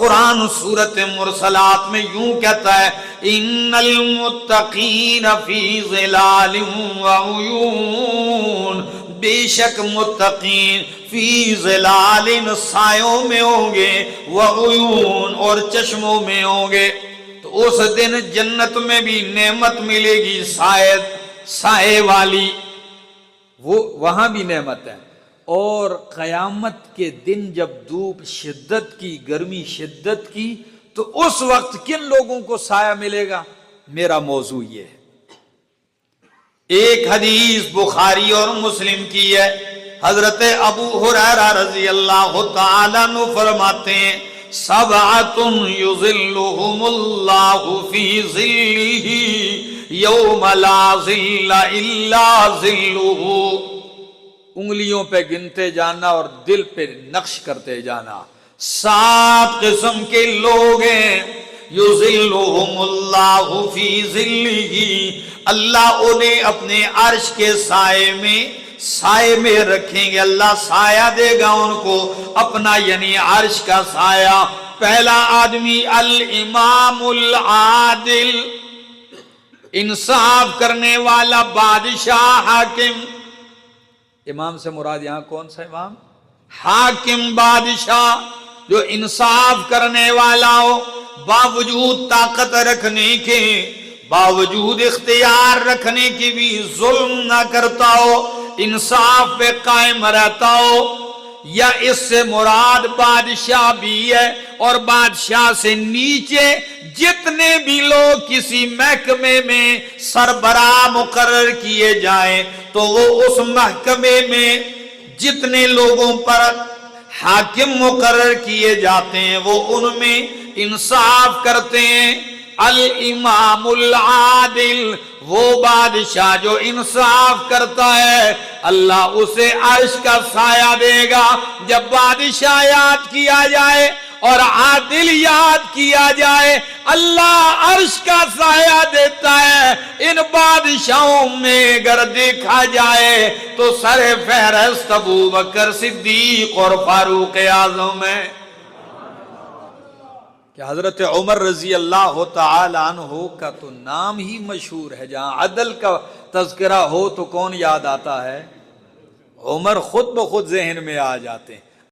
قرآن سورت مرسلات میں یوں کہتا ہے ان المتقین فی ظلال وعیون، بے شک متقین فی ظلال سایوں میں ہوں گے، وعیون اور چشموں میں ہوں گے۔ تو اس دن جنت میں بھی نعمت ملے گی سائے والی، وہ وہاں بھی نعمت ہے۔ اور قیامت کے دن جب دھوپ شدت کی، گرمی شدت کی، تو اس وقت کن لوگوں کو سایہ ملے گا؟ میرا موضوع یہ ہے۔ ایک حدیث بخاری اور مسلم کی ہے، حضرت ابو ہریرہ رضی اللہ تعالیٰ عنہ فرماتے ہیں سبعۃ یظلہم اللہ فی ظلہ یوم لا ظل الا ظلہ، انگلیوں پہ گنتے جانا اور دل پہ نقش کرتے جانا۔ 7 قسم کے لوگ ہیں، یظلہم اللہ فی ظلہ، اللہ انہیں اپنے عرش کے سائے میں رکھیں گے، اللہ سایہ دے گا ان کو اپنا، یعنی عرش کا سایہ۔ پہلا آدمی الامام العادل، انصاف کرنے والا بادشاہ، حاکم۔ امام سے مراد یہاں کون سا امام؟ حاکم، بادشاہ جو انصاف کرنے والا ہو، باوجود طاقت رکھنے کے، باوجود اختیار رکھنے کی بھی ظلم نہ کرتا ہو، انصاف پہ قائم رہتا ہو۔ یا اس سے مراد بادشاہ بھی ہے، اور بادشاہ سے نیچے جتنے بھی لوگ کسی محکمے میں سربراہ مقرر کیے جائیں تو وہ اس محکمے میں جتنے لوگوں پر حاکم مقرر کیے جاتے ہیں وہ ان میں انصاف کرتے ہیں۔ الامام العادل، وہ بادشاہ جو انصاف کرتا ہے، اللہ اسے عرش کا سایہ دے گا۔ جب بادشاہ یاد کیا جائے اور عادل یاد کیا جائے، اللہ عرش کا سایہ دیتا ہے۔ ان بادشاہوں میں اگر دیکھا جائے تو سر فہرست ابو بکر صدیق اور فاروق اعظم ہے، کہ حضرت عمر رضی اللہ تعالی عنہ کا تو نام ہی مشہور ہے، جہاں عدل کا تذکرہ ہو تو کون یاد آتا ہے؟ عمر خود بخود ذہن میں آ جاتے ہیں۔